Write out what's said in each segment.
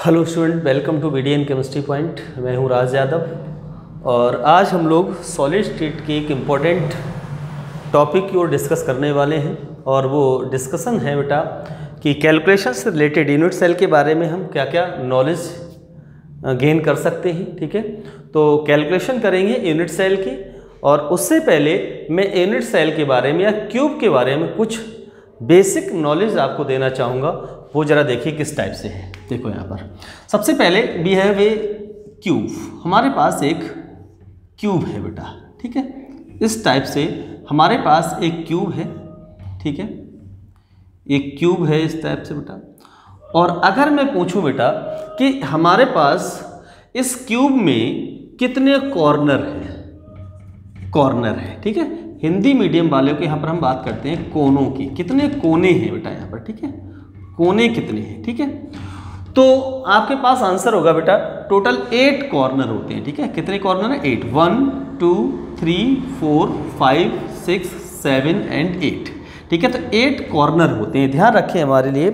Hello student, welcome to BDN chemistry point. मैं हूं राज यादव और आज हम लोग सॉलिड स्टेट के एक इम्पॉर्टेंट टॉपिक की ओर डिस्कस करने वाले हैं और वो डिस्कशन है बेटा कि कैलकुलेशन से रिलेटेड यूनिट सेल के बारे में हम क्या क्या नॉलेज गेन कर सकते हैं। ठीक है, तो कैलकुलेशन करेंगे यूनिट सेल की और उससे पहले मैं यूनिट सेल के बारे में या क्यूब के बारे में कुछ बेसिक नॉलेज आपको देना चाहूँगा। वो ज़रा देखिए किस टाइप से है। देखो यहाँ पर सबसे पहले वी हैव ए क्यूब। हमारे पास एक क्यूब है बेटा। ठीक है, इस टाइप से हमारे पास एक क्यूब है। ठीक है, एक क्यूब है इस टाइप से बेटा। और अगर मैं पूछूं बेटा कि हमारे पास इस क्यूब में कितने कॉर्नर है। ठीक है, हिंदी मीडियम वालों के यहाँ पर हम बात करते हैं कोनों की। कितने कोने हैं बेटा यहाँ पर। ठीक है, कोने कितने हैं। ठीक है, तो आपके पास आंसर होगा बेटा टोटल 8 कॉर्नर होते हैं। ठीक है, कितने कॉर्नर है? 8। 1 2 3 4 5 6 7 एंड 8। ठीक है, तो 8 कॉर्नर होते हैं। ध्यान रखें हमारे लिए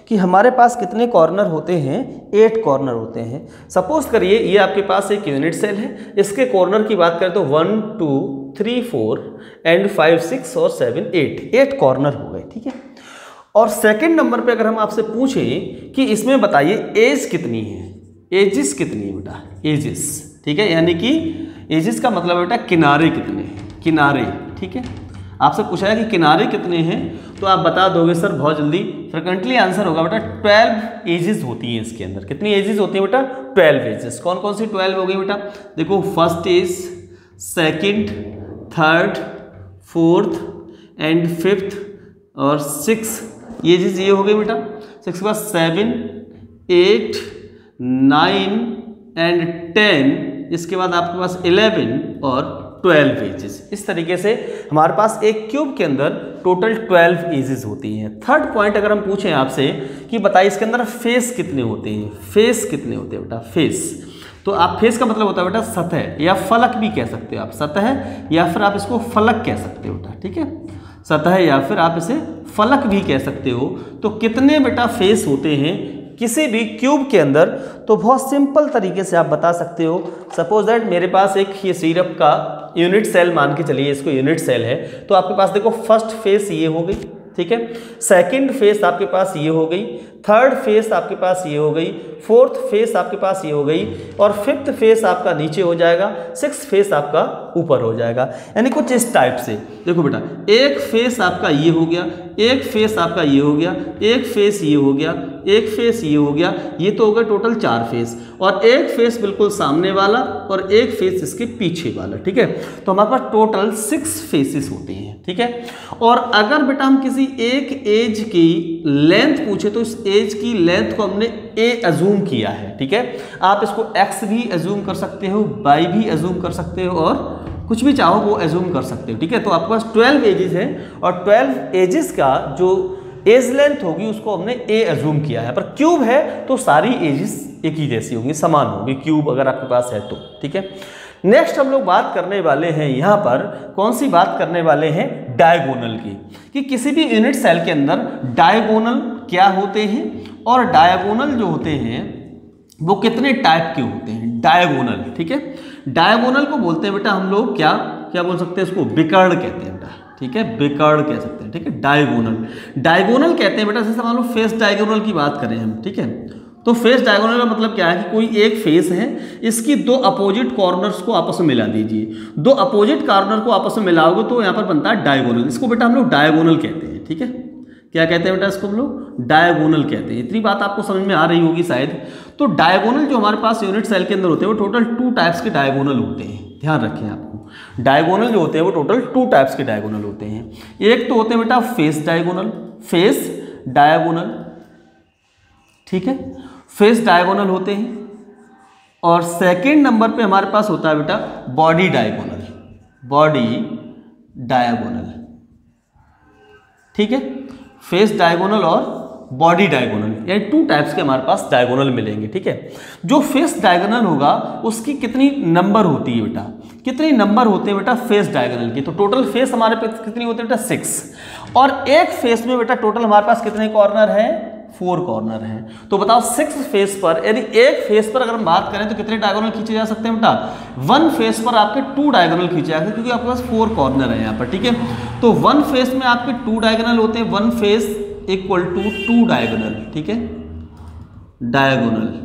कि हमारे पास कितने कॉर्नर होते हैं? 8 कॉर्नर होते हैं। सपोज करिए ये आपके पास एक यूनिट सेल है। इसके कॉर्नर की बात करें तो 1 2 3 4 एंड 5 6 और 7 8 कॉर्नर हो गए। ठीक है, और सेकंड नंबर पे अगर हम आपसे पूछें कि इसमें बताइए एज कितनी है, एजिस कितनी है बेटा, एजिस। ठीक है, यानी कि एजिस का मतलब बेटा किनारे कितने हैं, किनारे। ठीक है, आपसे पूछा है कि किनारे कितने हैं तो आप बता दोगे सर बहुत जल्दी। फ्रिक्वेंटली आंसर होगा बेटा 12 एजेस होती हैं इसके अंदर। कितनी एजेस होती हैं बेटा? 12 एजेस। कौन कौन सी 12 हो गई बेटा? देखो, first edge, second, third, fourth and fifth और 6 ये चीज़ ये हो गई बेटा। 6 के बाद 7 8 9 एंड 10। इसके बाद आपके पास 11 और 12 एजेस। इस तरीके से हमारे पास एक क्यूब के अंदर टोटल 12 एजेस होती हैं। थर्ड पॉइंट अगर हम पूछें आपसे कि बताइए इसके अंदर फेस कितने होते हैं, फेस कितने होते हैं बेटा? फेस, तो आप फेस का मतलब होता है बेटा सतह या फलक भी कह सकते हो आप। सतह या फिर आप इसको फलक कह सकते हो बेटा। ठीक है, सतह या फिर आप इसे फलक भी कह सकते हो। तो कितने बेटा फेस होते हैं किसी भी क्यूब के अंदर? तो बहुत सिंपल तरीके से आप बता सकते हो। सपोज दैट मेरे पास एक ये सिरप का यूनिट सेल मान के चलिए, इसको यूनिट सेल है। तो आपके पास देखो फर्स्ट फेस ये हो गई। ठीक है, सेकंड फेस आपके पास ये हो गई, थर्ड फेस आपके पास ये हो गई, फोर्थ फेस आपके पास ये हो गई और फिफ्थ फेस आपका नीचे हो जाएगा, सिक्स्थ फेस आपका ऊपर हो जाएगा। यानी कुछ इस टाइप से। देखो बेटा, एक फेस आपका ये हो गया, एक फेस आपका ये हो गया, एक फेस ये हो गया, एक फेस ये हो गया। ये तो हो गया टोटल 4 फेस और एक फेस बिल्कुल सामने वाला और एक फेस इसके पीछे वाला। ठीक है, तो हमारे पास टोटल 6 फेसेस होते हैं। ठीक है, और अगर बेटा हम किसी एक एज की लेंथ पूछे तो इस एज की लेंथ को हमने a अजूम किया है। ठीक है, आप इसको x भी अजूम कर सकते हो, y भी अजूम कर सकते हो और कुछ भी चाहो वो अजूम कर सकते हो। ठीक है, तो आपके पास 12 एजेस हैं और 12 एजेस का जो एज लेंथ होगी उसको हमने a अजूम किया है। पर क्यूब है तो सारी एजेस एक ही जैसी होंगी, समान होंगी क्यूब अगर आपके पास है तो। ठीक है, नेक्स्ट हम लोग बात करने वाले हैं यहाँ पर कौन सी बात करने वाले हैं? डायगोनल की। कि किसी भी यूनिट सेल के अंदर डायगोनल क्या होते हैं और डायगोनल जो होते हैं वो कितने टाइप के होते हैं? डायगोनल। ठीक है, डायगोनल को बोलते हैं बेटा हम लोग क्या क्या बोल सकते हैं? इसको विकर्ण कहते हैं बेटा। ठीक है, विकर्ण कह सकते हैं। ठीक है, डायगोनल कहते हैं बेटा। जैसे मान लो फेस डायगोनल की बात करें हम। ठीक है, तो फेस डायगोनल का मतलब क्या है कि कोई एक फेस है, इसकी 2 अपोजिट कॉर्नर्स को आपस में मिला दीजिए। 2 अपोजिट कॉर्नर को आपस में मिलाओगे तो यहाँ पर बनता है डायगोनल। इसको बेटा हम लोग डायगोनल कहते हैं। ठीक है, क्या कहते हैं बेटा? इसको हम लोग डायगोनल कहते हैं। इतनी बात आपको समझ में आ रही होगी शायद। तो डायगोनल जो हमारे पास यूनिट सेल के अंदर होते हैं वो टोटल 2 टाइप्स के डायगोनल होते हैं। ध्यान रखें आपको, डायगोनल जो होते हैं वो टोटल 2 टाइप्स के डायगोनल होते हैं। एक तो होते हैं बेटा फेस डायगोनल। ठीक है, फेस डायगोनल होते हैं। और सेकंड नंबर पे हमारे पास होता है बेटा बॉडी डायगोनल। ठीक है, फेस डायगोनल और बॉडी डायगोनल, यानी 2 टाइप्स के हमारे पास डायगोनल मिलेंगे। ठीक है, जो फेस डायगोनल होगा उसकी कितनी नंबर होती है बेटा? कितनी नंबर होते हैं बेटा फेस डायगोनल की? तो टोटल फेस हमारे पास कितनी होती है बेटा? 6। और एक फेस में बेटा टोटल हमारे पास कितने कॉर्नर हैं? 4 कॉर्नर हैं। तो बताओ 6 फेस पर, यानी एक फेस पर अगर हम बात करें तो कितने डायगोनल खींचे जा सकते हैं बेटा? 1 फेस पर आपके 2 डायगोनल खींचे जा सकते हैं, क्योंकि आपके पास 4 कॉर्नर है यहाँ पर, ठीक है। तो 1 फेस में आपके 2 डायगोनल होते हैं, 1 फेस इक्वल टू 2 डायगोनल, ठीक है, डायगोनल।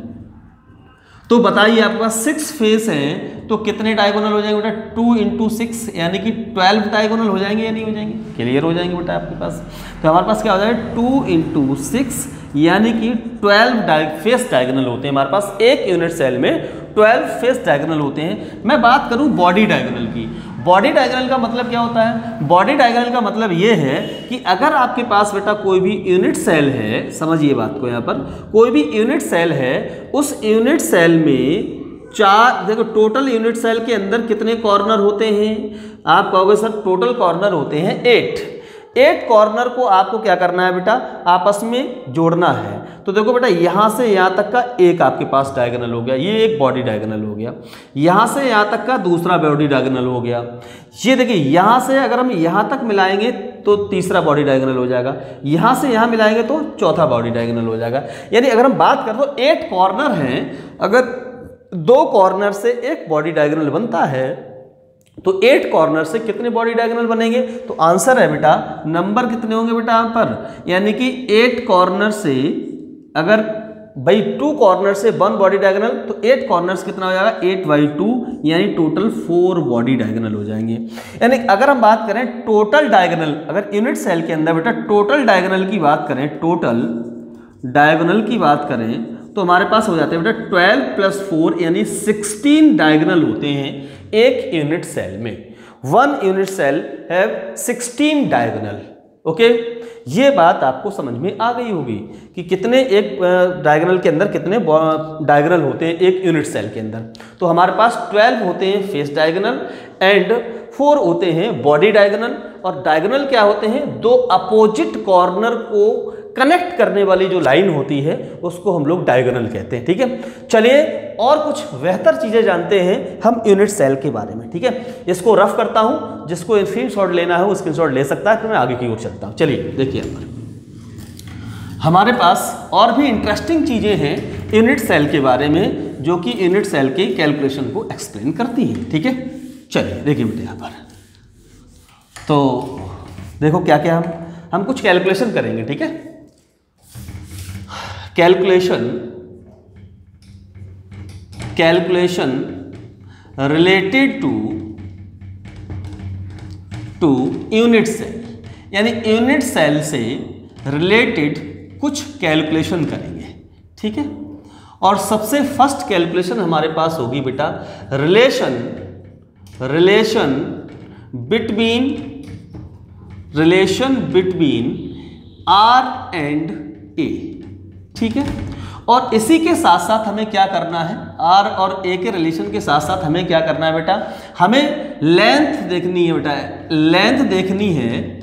तो बताइए आपके पास 6 फेस हैं तो कितने डायगोनल हो जाएंगे बेटा? 2 × 6 यानी कि 12 डायगोनल हो जाएंगे या नहीं हो जाएंगे? क्लियर हो जाएंगे बेटा आपके पास। तो हमारे पास क्या हो जाएगा? 2 × 6 यानी कि 12 फेस डायगोनल होते हैं हमारे पास। एक यूनिट सेल में 12 फेस डायगोनल होते हैं। मैं बात करूं बॉडी डायगोनल की। बॉडी डायगोनल का मतलब क्या होता है? बॉडी डायगोनल का मतलब ये है कि अगर आपके पास बेटा कोई भी यूनिट सेल है, समझिए बात को, यहाँ पर कोई भी यूनिट सेल है, उस यूनिट सेल में 4, देखो टोटल यूनिट सेल के अंदर कितने कॉर्नर होते हैं? आप कहोगे सर टोटल कॉर्नर होते हैं 8 कॉर्नर को आपको क्या करना है बेटा? आपस में जोड़ना है। तो देखो बेटा यहाँ से यहाँ तक का एक आपके पास डायगोनल हो गया, ये एक बॉडी डायगोनल हो गया। यहाँ से यहाँ तक का दूसरा बॉडी डायगोनल हो गया। ये देखिए यहाँ से अगर हम यहाँ तक मिलाएंगे तो तीसरा बॉडी डायगोनल हो जाएगा, यहाँ से यहाँ मिलाएंगे तो चौथा बॉडी डायगोनल हो जाएगा। यानी अगर हम बात करें तो 8 कॉर्नर हैं, अगर 2 कॉर्नर से एक बॉडी डायगोनल बनता है तो 8 कॉर्नर से कितने बॉडी डायगोनल बनेंगे? तो आंसर है बेटा, नंबर कितने होंगे बेटा यहाँ पर? यानी कि 8 कॉर्नर से अगर भाई 2 कॉर्नर से 1 बॉडी डायगोनल, तो 8 कॉर्नर्स कितना हो जाएगा? 8/2 यानी टोटल 4 बॉडी डायगोनल हो जाएंगे। यानी अगर हम बात करें टोटल डायगोनल, अगर यूनिट सेल के अंदर बेटा टोटल डायगोनल की बात करें, टोटल डायगोनल की बात करें तो हमारे पास हो जाते हैं बेटा 12 + 4 यानी 16 डायगोनल होते हैं एक यूनिट सेल में। 1 unit cell have 16 diagonal. Okay, ये बात आपको समझ में आ गई होगी कि कितने एक डायगोनल के अंदर कितने डायगोनल होते हैं एक यूनिट सेल के अंदर। तो हमारे पास 12 होते हैं फेस डायगोनल एंड 4 होते हैं बॉडी डायगोनल। और डायगोनल क्या होते हैं? 2 अपोजिट कॉर्नर को कनेक्ट करने वाली जो लाइन होती है उसको हम लोग डायगोनल कहते हैं, ठीक है। चलिए और कुछ बेहतर चीजें जानते हैं हम यूनिट सेल के बारे में, ठीक है। इसको रफ करता हूं, जिसको स्क्रीनशॉट लेना है वो स्क्रीनशॉट ले सकता है, तो मैं आगे की ओर चलता हूं। चलिए देखिए यहाँ पर हमारे पास और भी इंटरेस्टिंग चीजें हैं यूनिट सेल के बारे में, जो कि यूनिट सेल के कैलकुलेशन को एक्सप्लेन करती हैं, ठीक है। चलिए देखिए बेटे यहाँ पर, तो देखो क्या क्या हम कुछ कैलकुलेशन करेंगे, ठीक है। Calculation related to unit cell, यानी यूनिट सेल से रिलेटेड कुछ कैलकुलेशन करेंगे, ठीक है। और सबसे फर्स्ट कैलकुलेशन हमारे पास होगी बेटा relation between R and A, ठीक है। और इसी के साथ साथ हमें क्या करना है? R और A के रिलेशन के साथ साथ हमें क्या करना है बेटा? हमें लेंथ देखनी है बेटा, लेंथ देखनी है,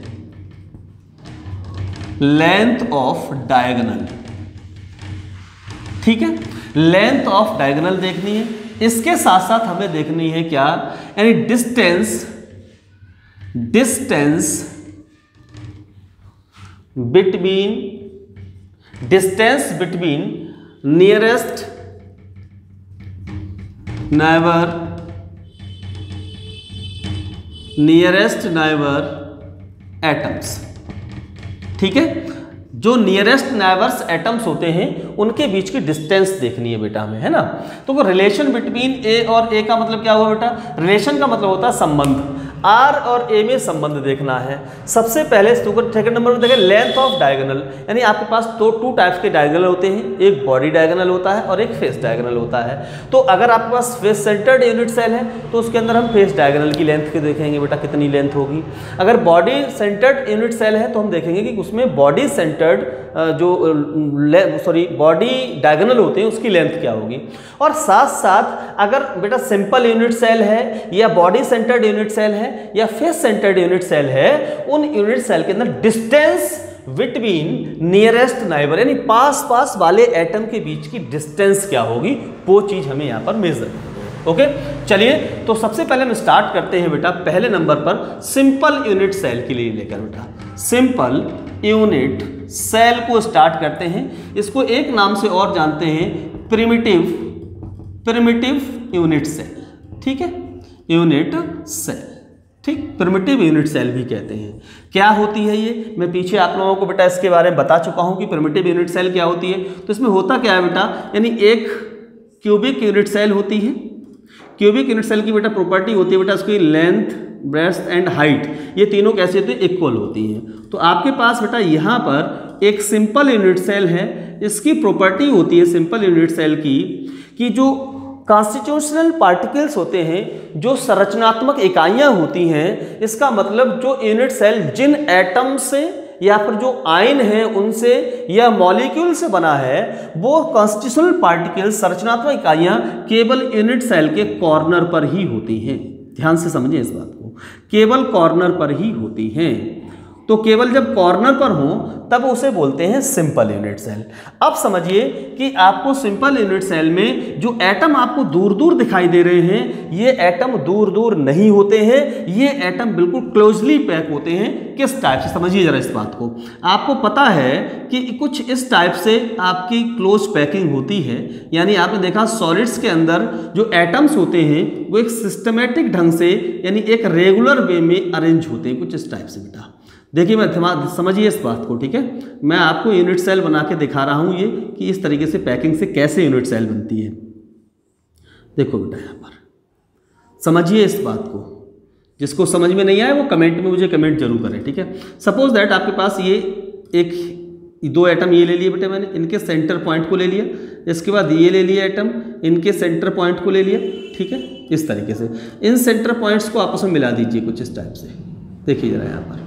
लेंथ ऑफ डायगोनल, ठीक है। लेंथ ऑफ डायगोनल देखनी है। इसके साथ साथ हमें देखनी है क्या? यानी distance between nearest neighbour atoms, ठीक है। जो नियरेस्ट नाइबर्स एटम्स होते हैं उनके बीच की डिस्टेंस देखनी है बेटा हमें, है ना। तो वो रिलेशन बिटवीन ए और ए का मतलब क्या हुआ बेटा? रिलेशन का मतलब होता है संबंध। R और A में संबंध देखना है। सबसे पहले सेकंड नंबर पर देखें लेंथ ऑफ डायगोनल, यानी आपके पास तो 2 टाइप्स के डायगोनल होते हैं, एक बॉडी डायगोनल होता है और एक फेस डायगोनल होता है। तो अगर आपके पास फेस सेंटर्ड यूनिट सेल है तो उसके अंदर हम फेस डायगोनल की लेंथ के देखेंगे बेटा कितनी लेंथ होगी। अगर बॉडी सेंटर्ड यूनिट सेल है तो हम देखेंगे कि उसमें बॉडी सेंटर्ड बॉडी डायगोनल होते हैं उसकी लेंथ क्या होगी। और साथ साथ अगर बेटा सिंपल यूनिट सेल है या बॉडी सेंटर्ड यूनिट सेल है या फेस सेंटर्ड यूनिट सेल है, उन यूनिट सेल के अंदर डिस्टेंस बिटवीन नियरेस्ट नाइबर यानी पास वाले एटम के बीच की डिस्टेंस क्या होगी, वो चीज हमें यहां पर मेजर करनी है। ओके, चलिए तो सबसे पहले हम स्टार्ट करते हैं बेटा पहले नंबर पर सिंपल यूनिट सेल के लिए लेकर बेटा। सिंपल यूनिट सेल को स्टार्ट करते हैं। इसको एक नाम से और जानते हैं, प्रिमिटिव यूनिट सेल। ठीक है, यूनिट सेल, ठीक, प्रिमिटिव यूनिट सेल भी कहते हैं। क्या होती है ये, मैं पीछे आप लोगों को बेटा इसके बारे में बता चुका हूं कि प्रिमिटिव यूनिट सेल क्या होती है। तो इसमें होता क्या है बेटा, यानी एक क्यूबिक यूनिट सेल होती है। क्यूबिक यूनिट सेल की बेटा प्रॉपर्टी होती है बेटा उसकी लेंथ, ब्रेड्थ एंड हाइट, ये तीनों कैसी होती है, इक्वल होती हैं। तो आपके पास बेटा यहाँ पर एक सिंपल यूनिट सेल है, इसकी प्रॉपर्टी होती है सिंपल यूनिट सेल की कि जो कॉन्स्टिट्यूशनल पार्टिकल्स होते हैं, जो संरचनात्मक इकाइयाँ होती हैं, इसका मतलब जो यूनिट सेल जिन एटम से या फिर जो आयन है उनसे या मॉलिक्यूल से बना है, वो कॉन्स्टिट्यूशनल पार्टिकल्स संरचनात्मक इकाइयाँ केवल यूनिट सेल के कॉर्नर पर ही होती हैं। ध्यान से समझिए इस बात को, केवल कॉर्नर पर ही होती हैं। तो केवल जब कॉर्नर पर हो तब उसे बोलते हैं सिंपल यूनिट सेल। अब समझिए कि आपको सिंपल यूनिट सेल में जो एटम आपको दूर दूर दिखाई दे रहे हैं, ये एटम दूर दूर नहीं होते हैं, ये एटम बिल्कुल क्लोजली पैक होते हैं। किस टाइप से, समझिए जरा इस बात को। आपको पता है कि कुछ इस टाइप से आपकी क्लोज पैकिंग होती है, यानी आपने देखा सॉलिड्स के अंदर जो एटम्स होते हैं वो एक सिस्टमेटिक ढंग से यानी एक रेगुलर वे में अरेंज होते हैं, कुछ इस टाइप से बेटा। देखिए मैं समझिए इस बात को, ठीक है। मैं आपको यूनिट सेल बना के दिखा रहा हूँ ये कि इस तरीके से पैकिंग से कैसे यूनिट सेल बनती है। देखो बेटा यहाँ पर समझिए इस बात को, जिसको समझ में नहीं आए वो कमेंट में मुझे कमेंट जरूर करें, ठीक है। सपोज दैट आपके पास ये एक दो एटम ये ले लिए बेटे मैंने, इनके सेंटर पॉइंट को ले लिया, इसके बाद ये ले लिया एटम, इनके सेंटर पॉइंट को ले लिया, ठीक है। इस तरीके से इन सेंटर पॉइंट्स को आपस में मिला दीजिए कुछ इस टाइप से। देखिए जरा यहाँ पर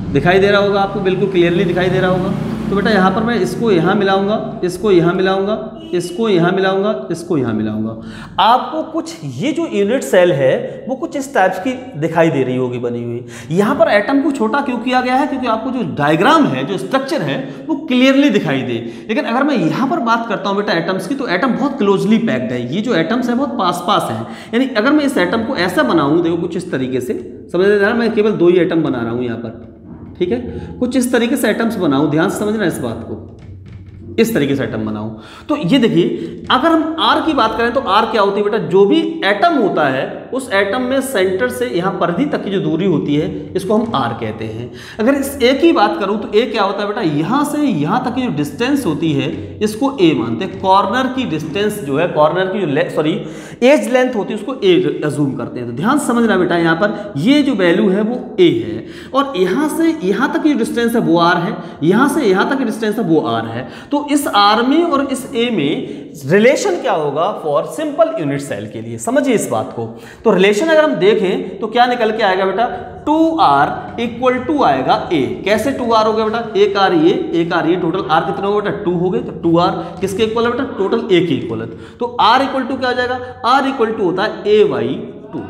दिखाई दे रहा होगा आपको, बिल्कुल क्लियरली दिखाई दे रहा होगा। तो बेटा यहाँ पर मैं इसको यहाँ मिलाऊंगा, इसको यहाँ मिलाऊंगा, इसको यहाँ मिलाऊंगा, इसको यहाँ मिलाऊंगा। आपको कुछ ये जो यूनिट सेल है वो कुछ इस टाइप की दिखाई दे रही होगी बनी हुई। यहाँ पर एटम को छोटा क्यों किया गया है, क्योंकि आपको जो डायग्राम है, जो स्ट्रक्चर है वो क्लियरली दिखाई दे। लेकिन अगर मैं यहाँ पर बात करता हूँ बेटा एटम्स की, तो एटम बहुत क्लोजली पैक्ड है। ये जो एटम्स है बहुत पास पास है, यानी अगर मैं इस एटम को ऐसा बनाऊँ, देखो कुछ इस तरीके से, समझ रहे हैं, मैं केवल दो ही एटम बना रहा हूँ यहाँ पर, ठीक है। कुछ इस तरीके से एटम्स बनाऊं, ध्यान से समझना इस बात को, इस तरीके से एटम बनाऊं। तो ये देखिए अगर हम आर की बात करें तो आर क्या होती है बेटा, जो भी एटम होता है उस एटम में सेंटर से यहाँ परिधि तक की जो दूरी होती है इसको हम आर कहते हैं। अगर इस ए की बात करूं तो ए क्या होता है बेटा, यहाँ से यहाँ तक की जो डिस्टेंस होती है इसको ए मानते हैं। कॉर्नर की डिस्टेंस जो है, कॉर्नर की जो एज लेंथ होती है उसको ए अज्यूम करते हैं। तो ध्यान समझना बेटा, यहाँ पर ये जो वैल्यू है वो ए है, और यहाँ से यहाँ तक की जो डिस्टेंस है वो आर है, यहाँ से यहाँ तक की डिस्टेंस है वो आर है। तो इस आर में और इस ए में रिलेशन क्या होगा फॉर सिंपल यूनिट सेल के लिए, समझिए इस बात को। तो रिलेशन अगर हम देखें तो क्या निकल के आएगा बेटा, 2r इक्वल टू आएगा a। कैसे 2r हो गया बेटा, एक आर ये, टोटल r कितने हो बेटा, 2 हो गए। तो 2r किसके इक्वल है बेटा, टोटल a के इक्वल है। तो r इक्वल टू क्या हो जाएगा, r इक्वल टू होता है a/2,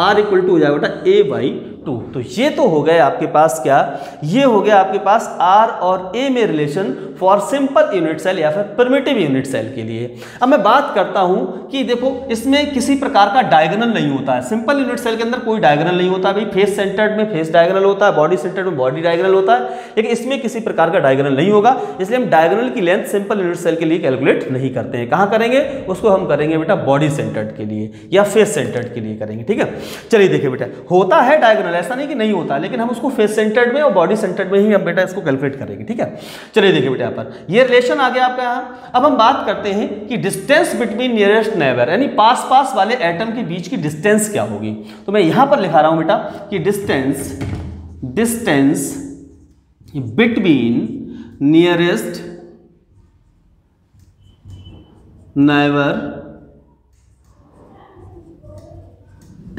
r इक्वल टू हो जाएगा बेटा a/2। तो ये तो हो गए आपके पास क्या, ये हो गया आपके पास r और a में relation for simple unit cell या फिर प्रिमिटिव यूनिट सेल के लिए। अब मैं बात करता हूं कि देखो इसमें किसी प्रकार का डायगोनल नहीं होता है। सिंपल यूनिट सेल के अंदर कोई डायगोनल नहीं होता। भाई फेस सेंटर्ड में फेस डायगोनल होता है, बॉडी सेंटर्ड में बॉडी डायगोनल होता है, लेकिन इसमें किसी प्रकार का डायगोनल नहीं होगा। इसलिए हम डायगोनल की लेंथ सिंपल यूनिट सेल के लिए कैलकुलेट नहीं करते हैं। कहां करेंगे उसको, हम करेंगे बेटा बॉडी सेंटर्ड के लिए या फेस सेंटर्ड के लिए करेंगे, ठीक है। चलिए देखिए बेटा, होता है डायगोनल, ऐसा नहीं कि नहीं होता, लेकिन हम उसको फेस सेंटर्ड में और बॉडी सेंटर्ड में ही हम बेटा इसको कैलकुलेट करेंगे, ठीक है। चलिए देखिए बेटा, यहाँ पर ये रिलेशन आ गया आपका यहाँ। अब हम बात करते हैं कि डिस्टेंस बिटवीन नियरेस्ट नेबर, यानी पास पास वाले एटम के बीच की डिस्टेंस क्या होगी। तो मैं यहां पर लिखा रहा हूं बेटा कि distance between nearest neighbour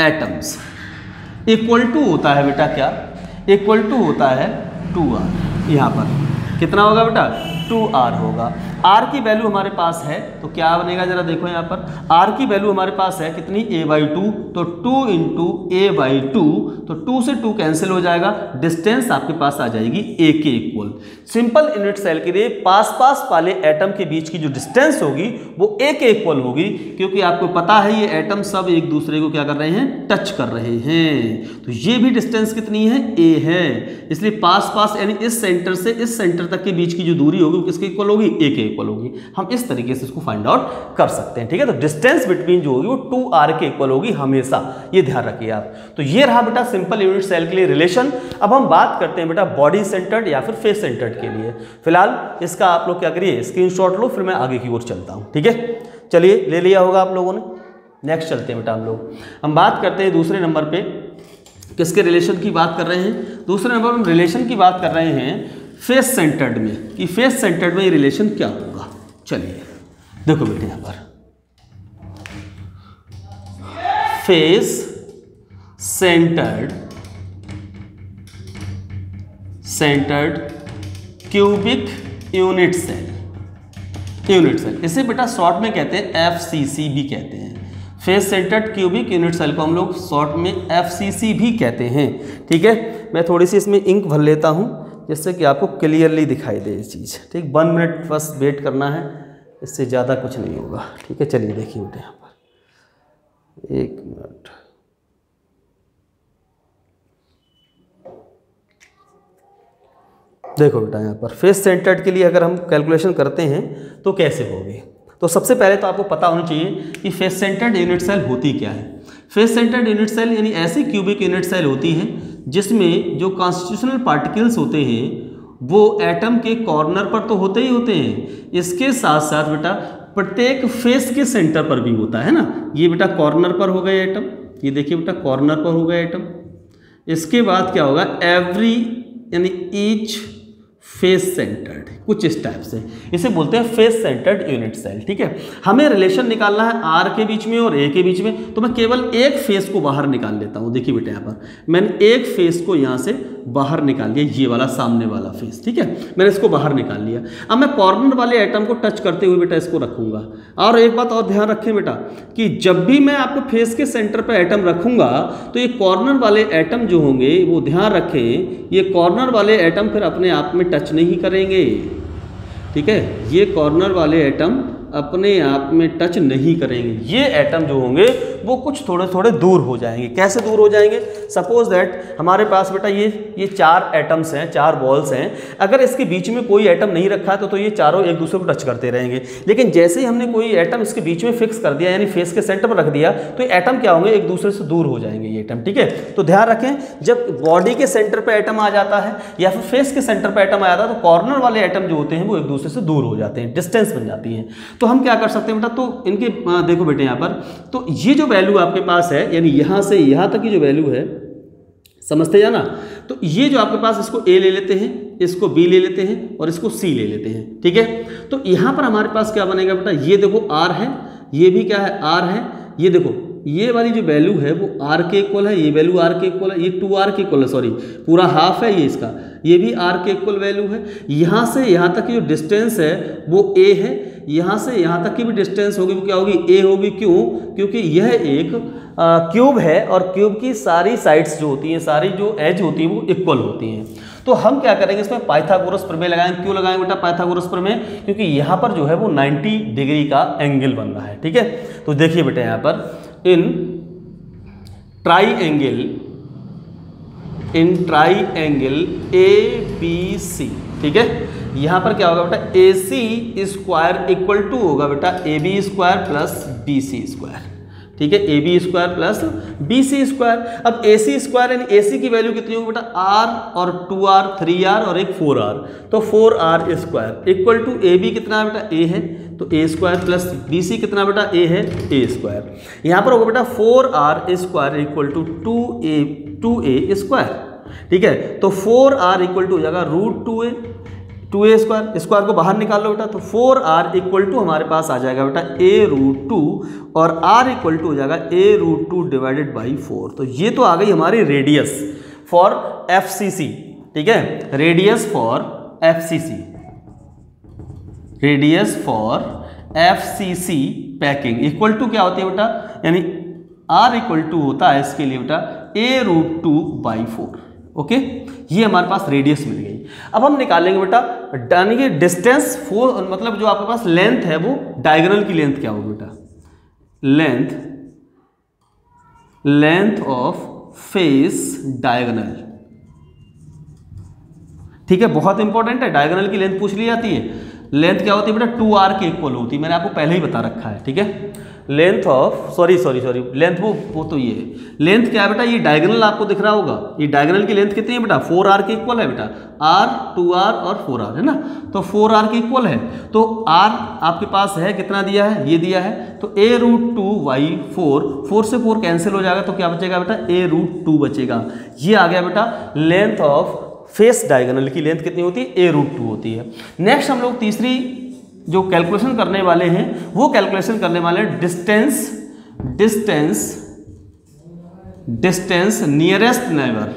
atoms equal to होता है बेटा क्या, इक्वल टू होता है 2r। यहां पर कितना होगा बेटा, 2r होगा। r की वैल्यू हमारे पास है तो क्या बनेगा जरा देखो यहाँ पर, r की वैल्यू हमारे पास है कितनी a/2, तो 2 इंटू a/2, तो 2 से 2 कैंसिल हो जाएगा, डिस्टेंस आपके पास आ जाएगी a के इक्वल। सिंपल यूनिट सेल के लिए पास पास वाले एटम के बीच की जो डिस्टेंस होगी वो a के इक्वल होगी, क्योंकि आपको पता है ये एटम सब एक दूसरे को क्या कर रहे हैं, टच कर रहे हैं। तो ये भी डिस्टेंस कितनी है, a है, इसलिए पास पास यानी इस सेंटर से इस सेंटर तक के बीच की जो दूरी होगी वो किसके इक्वल होगी, a के इक्वल होगी। हम इस तरीके से इसको फाइंड आउट कर सकते हैं, ठीक है। तो डिस्टेंस बिटवीन जो होगी वो 2r के इक्वल होगी हमेशा, ये ध्यान रखिए आप। तो ये रहा बेटा सिंपल यूनिट सेल के लिए रिलेशन। अब हम बात करते हैं बेटा बॉडी सेंटर्ड या फिर फेस सेंटर्ड के लिए। फिलहाल इसका आप लोग क्या करिए, स्क्रीनशॉट लो, फिर मैं आगे की ओर चलता हूँ, ठीक है। चलिए ले लिया होगा आप लोगों ने, नेक्स्ट चलते हैं बेटा हम बात करते हैं दूसरे नंबर पे किसके रिलेशन की बात कर रहे हैं। दूसरे नंबर हम रिलेशन की बात कर रहे हैं फेस सेंटर्ड में, कि फेस सेंटर्ड में ये रिलेशन क्या होगा। चलिए देखो बेटे यहाँ पर face centred cubic unit cell, इसे बेटा शॉर्ट में कहते हैं FCC भी कहते हैं। Face centred cubic unit cell को हम लोग शॉर्ट में FCC भी कहते हैं, ठीक है। मैं थोड़ी सी इसमें इंक भर लेता हूँ जिससे कि आपको क्लियरली दिखाई दे ये चीज़, ठीक। 1 मिनट बस वेट करना है, इससे ज़्यादा कुछ नहीं होगा, ठीक है। चलिए देखिए बेटे यहाँ पर 1 मिनट, देखो बेटा यहाँ पर फेस सेंटर्ड के लिए अगर हम कैलकुलेशन करते हैं तो कैसे होगी। तो सबसे पहले तो आपको पता होना चाहिए कि फेस सेंटर्ड यूनिट सेल होती क्या है। फेस सेंटर्ड यूनिट सेल यानी ऐसी क्यूबिक यूनिट सेल होती है जिसमें जो कॉन्स्टिट्यूशनल पार्टिकल्स होते हैं वो एटम के कॉर्नर पर तो होते ही होते हैं, इसके साथ साथ बेटा प्रत्येक फेस के सेंटर पर भी होता है ना। ये बेटा कॉर्नर पर हो गए एटम, ये देखिए बेटा कॉर्नर पर हो गए एटम। इसके बाद क्या होगा, एवरी यानी ईच फेस सेंटर्ड, कुछ इस टाइप से इसे बोलते हैं फेस सेंटर्ड यूनिट सेल, ठीक है। हमें रिलेशन निकालना है आर के बीच में और ए के बीच में, तो मैं केवल एक फेस को बाहर निकाल लेता हूं। देखिए बेटे यहाँ पर मैंने एक फेस को यहाँ से बाहर निकाल लिया, ये वाला सामने वाला फेस, ठीक है, मैंने इसको बाहर निकाल लिया। अब मैं कॉर्नर वाले एटम को टच करते हुए बेटा इसको रखूंगा। और एक बात और ध्यान रखें बेटा कि जब भी मैं आपको फेस के सेंटर पर एटम रखूंगा तो ये कॉर्नर वाले एटम जो होंगे वो ध्यान रखें, ये कॉर्नर वाले एटम फिर अपने आप में टच नहीं करेंगे, ठीक है। ये कॉर्नर वाले एटम अपने आप में टच नहीं करेंगे, ये एटम जो होंगे वो कुछ थोड़े थोड़े दूर हो जाएंगे। कैसे दूर हो जाएंगे, सपोज दैट हमारे पास बेटा ये 4 एटम्स हैं, 4 बॉल्स हैं। अगर इसके बीच में कोई एटम नहीं रखा तो ये चारों एक दूसरे को टच करते रहेंगे, लेकिन जैसे ही हमने कोई एटम इसके बीच में फिक्स कर दिया यानी फेस के सेंटर पर रख दिया तो ये एटम क्या होंगे, एक दूसरे से दूर हो जाएंगे ये एटम, ठीक है। तो ध्यान रखें जब बॉडी के सेंटर पर एटम आ जाता है या फिर फेस के सेंटर पर एटम आ जाता है तो कॉर्नर वाले एटम जो होते हैं वो एक दूसरे से दूर हो जाते हैं, डिस्टेंस बन जाती है। तो हम क्या कर सकते हैं बेटा, तो इनके देखो बेटे यहाँ पर, तो ये जो वैल्यू आपके पास है यानी यहाँ से यहाँ तक की जो वैल्यू है, समझते जाना। तो ये जो आपके पास, इसको A ले लेते हैं, इसको B ले लेते हैं और इसको C ले लेते हैं, ठीक है। तो यहाँ पर हमारे पास क्या बनेगा बेटा, ये देखो R है, ये भी क्या है R है, ये देखो ये वाली जो वैल्यू है वो R के इक्वल है, ये वैल्यू R के इक्वल है, ये 2R के इक्वल है, सॉरी पूरा हाफ है ये इसका, ये भी R के इक्वल वैल्यू है। यहाँ से यहाँ तक की जो डिस्टेंस है वो A है, यहाँ से यहाँ तक की भी डिस्टेंस होगी वो क्या होगी, A होगी। क्यों, क्योंकि यह एक क्यूब है और क्यूब की सारी साइड्स जो होती हैं, सारी जो एज होती है वो इक्वल होती हैं। तो हम क्या करेंगे, इसमें पाइथागोरस प्रमेय लगाएंगे। क्यों लगाएंगे बेटा पाइथागोरस प्रमेय, क्योंकि यहाँ पर जो है वो 90 डिग्री का एंगल बन रहा है, ठीक है। तो देखिए बेटा यहाँ पर इन ट्राइएंगल ABC, ठीक है, यहाँ पर क्या होगा बेटा, AC स्क्वायर इक्वल टू होगा बेटा AB square plus BC square, ठीक है, AB square plus BC square. अब AC स्क्वायर यानी AC की वैल्यू कितनी होगी बेटा, R और 2R 3R और एक 4R, तो 4R square equal to AB कितना है बेटा, A है, तो A स्क्वायर प्लस BC कितना बेटा, A है, A स्क्वायर। यहाँ पर होगा बेटा 4R square equal to 2A square, ठीक है। तो 4R इक्वल टू हो जाएगा √2A स्क्वायर, स्क्वायर को बाहर निकाल लो बेटा, तो 4R इक्वल टू हमारे पास आ जाएगा बेटा A√2 और R इक्वल टू हो जाएगा A√2 डिवाइडेड बाई 4। तो ये तो आ गई हमारी रेडियस फॉर FCC, ठीक है, radius for FCC। Radius for FCC packing equal to क्या होती है बेटा, यानी R इक्वल टू होता है इसके लिए बेटा a√2/4। ओके, ये हमारे पास रेडियस मिल गई। अब हम निकालेंगे बेटा यानी कि डिस्टेंस 4, मतलब जो आपके पास लेंथ है वो डायगोनल की लेंथ क्या होगी बेटा, लेंथ ऑफ फेस डायगोनल। ठीक है, बहुत इंपॉर्टेंट है, डायगोनल की लेंथ पूछ ली जाती है। लेंथ क्या होती है बेटा 2r के इक्वल होती है, मैंने आपको पहले ही बता रखा है। ठीक है, लेंथ ऑफ सॉरी लेंथ वो तो ये है, लेंथ क्या है बेटा, ये डायगोनल आपको दिख रहा होगा, ये डायगोनल की लेंथ कितनी है बेटा 4r के इक्वल है बेटा, r 2r और 4r है ना, तो 4r के इक्वल है। तो r आपके पास है कितना दिया है, ये दिया है, तो a√2/4, 4 से 4 कैंसिल हो जाएगा तो क्या बचेगा बेटा a√2 बचेगा। ये आ गया बेटा लेंथ ऑफ फेस डायगोनल की लेंथ कितनी होती है a√2 होती है। नेक्स्ट हम लोग तीसरी जो कैलकुलेशन करने वाले हैं वो कैलकुलेशन करने वाले हैं distance nearest neighbour,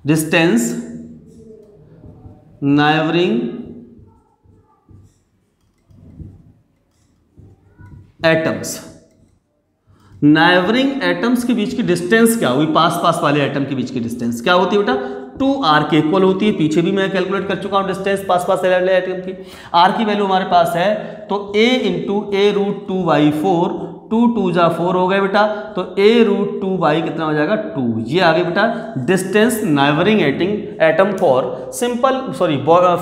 distance neighbouring atoms. Neighbouring atoms के बीच की डिस्टेंस क्या हुई, पास वाले एटम के बीच की डिस्टेंस क्या होती है बेटा 2r के इक्वल होती है। पीछे भी मैं कैलकुलेट कर चुका हूं डिस्टेंस पास वाले एटम की। r की वैल्यू हमारे पास है तो a × a√2/4, 2 2 जा 4 हो गए बेटा, तो a√2 कितना हो जाएगा 2। ये आ गया बेटा distance neighbouring atom for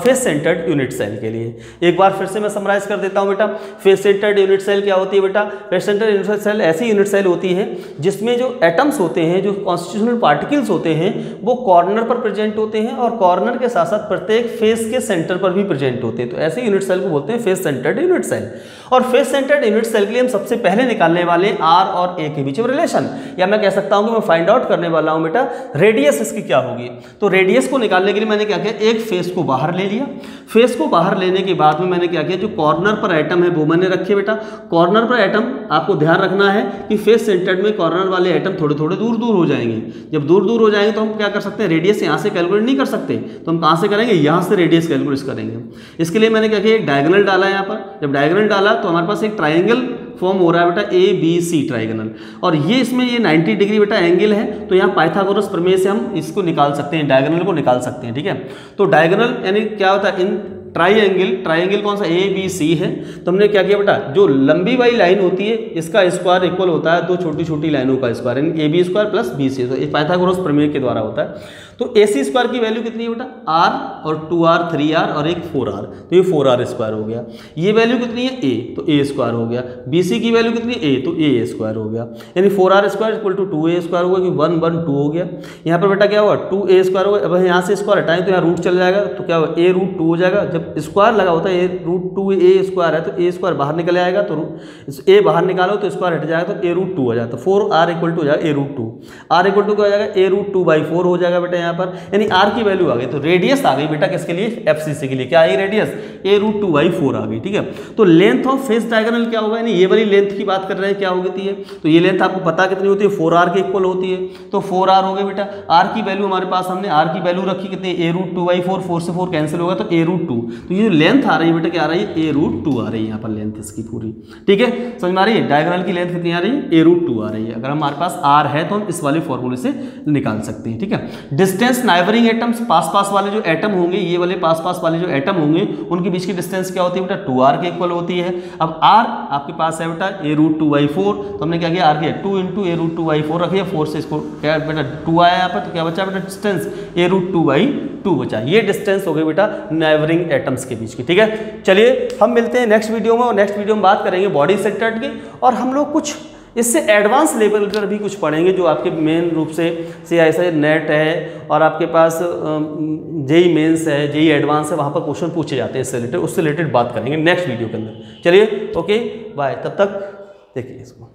face centred unit cell के लिए। एक बार फिर से मैं समराइज कर देता हूं बेटा, फेस सेंटर्ड यूनिट सेल क्या होती है बेटा, फेस सेंटर्ड यूनिट सेल ऐसी यूनिट सेल होती है जिसमें जो एटम्स होते हैं, जो कॉन्स्टिट्यूशनल पार्टिकल्स होते हैं, वो कॉर्नर पर प्रेजेंट होते हैं और कॉर्नर के साथ साथ प्रत्येक फेस के सेंटर पर भी प्रेजेंट होते हैं। तो ऐसे यूनिट सेल को बोलते हैं फेस सेंटर्ड यूनिट सेल। और फेस सेंटर्ड यूनिट सेल के लिए हम सबसे पहले निकालने वाले r और a के बीच में रिलेशन, या मैं कह सकता हूं कि मैं फाइंड आउट करने वाला हूं बेटा रेडियस इसकी क्या होगी। तो रेडियस को निकालने के लिए मैंने क्या किया, एक फेस को बाहर ले लिया। फेस को बाहर लेने के बाद में मैंने क्या किया, जो कॉर्नर पर एटम है वो मैंने रखे बेटा। कॉर्नर पर एटम आपको ध्यान रखना है कि फेस सेंटर्ड में कॉर्नर वाले एटम थोड़े थोड़े दूर दूर हो जाएंगे। जब दूर दूर हो जाएंगे तो हम क्या कर सकते हैं, रेडियस यहाँ से कैलकुलेट नहीं कर सकते, तो हम कहाँ से करेंगे, यहाँ से रेडियस कैलकुलेट करेंगे। इसके लिए मैंने क्या किया, एक डायगोनल डाला यहाँ पर। जब डायगोनल डाला तो हमारे पास एक ट्राइंगल फॉर्म हो रहा है बेटा ABC ट्राइगोनल, और ये इसमें ये 90 डिग्री बेटा एंगल है, तो यहाँ पाइथागोरस प्रमेय से हम इसको निकाल सकते हैं, डायगोनल को निकाल सकते हैं। ठीक है, तो डायगोनल यानी क्या होता है, इन ट्राइंगल कौन सा ABC है, तो हमने क्या किया बेटा, जो लंबी वाली लाइन होती है इसका स्क्वायर इक्वल होता है दो छोटी छोटी लाइनों का स्क्वायर, यानी AB स्क्वायर प्लस BC, तो पाइथागोरस प्रमेय के द्वारा होता है। तो AC स्क्वायर की वैल्यू कितनी है बेटा, r और 2r 3r और एक 4r, तो ये 4r स्क्वायर हो गया। ये वैल्यू कितनी है a, तो a स्क्वायर हो गया। BC की वैल्यू कितनी है a, तो a स्क्वायर हो गया, यानी 4r square equal to 2a square होगा, कि 1 1 2 हो गया। यहाँ पर बेटा क्या हुआ 2a स्क्वायर होगा। अब यहाँ से स्क्वायर हटाएं तो यहाँ रूट चल जाएगा, तो क्या होगा a√2 हो जाएगा। जब स्क्वायर लगा होता है a√2a स्क्वायर है, तो a स्क्वायर बाहर निकल आएगा, तो a बाहर निकालो तो स्क्वायर हट जाएगा, तो a√2 हो जाएगा। तो 4r इक्वल टू हो जाएगा a√2, r इक्वल टू क्या हो जाएगा a√2/4 हो जाएगा बेटा यहाँ पर, यानी r की वैल्यू आ गई। तो रेडियस आ गई बेटा किसके लिए, FCC के लिए। क्या आई रेडियस a√2/4 आ गई। ठीक है, तो लेंथ ऑफ फेस डायगोनल क्या होगा, यानी ये वाली लेंथ की बात कर रहे हैं क्या होती है, तो ये लेंथ आपको पता कितनी होती है 4r के इक्वल होती है, तो 4r हो गए बेटा। r की वैल्यू हमारे पास, हमने r की वैल्यू रखी कितनी a√2/4, 4 से 4 कैंसिल होगा तो a√2, तो ये लेंथ आ रही है बेटा क्या आ रही है a√2 आ रही है यहाँ पर लेंथ इसकी पूरी। ठीक है, समझ में आ रही है, डायगोनल की लेंथ कितनी आ रही है a√2 आ रही है। अगर हमारे पास r है तो हम इस वाले फॉर्मूले से निकाल सकते हैं। ठीक है, डिस्टेंस नाइबरिंग एटम्स, पास वाले जो एटम होंगे, ये वाले पास वाले जो एटम होंगे उनके बीच की डिस्टेंस क्या होती है बेटा 2r के इक्वल होती है। अब r आपके पास है बेटा a√2/4, तो हमने क्या किया r किया 2 × a√2/4 रखिए, 4 से इसको क्या बेटा 2 आया यहाँ पर, तो क्या बचा बेटा डिस्टेंस a√2/2 बचा। ये डिस्टेंस हो गई बेटा नाइबरिंग एटम्स के बीच की। ठीक है, चलिए हम मिलते हैं नेक्स्ट वीडियो में, और नेक्स्ट वीडियो में बात करेंगे बॉडी सेंटर्ड की, और हम लोग कुछ इससे एडवांस लेवल पर भी कुछ पढ़ेंगे, जो आपके मेन रूप से ऐसे नेट है और आपके पास जेई मेंस है, जेई एडवांस है, वहाँ पर क्वेश्चन पूछे जाते हैं इससे रिलेटेड, उससे रिलेटेड बात करेंगे नेक्स्ट वीडियो के अंदर। चलिए ओके बाय, तब तक देखिए इसको।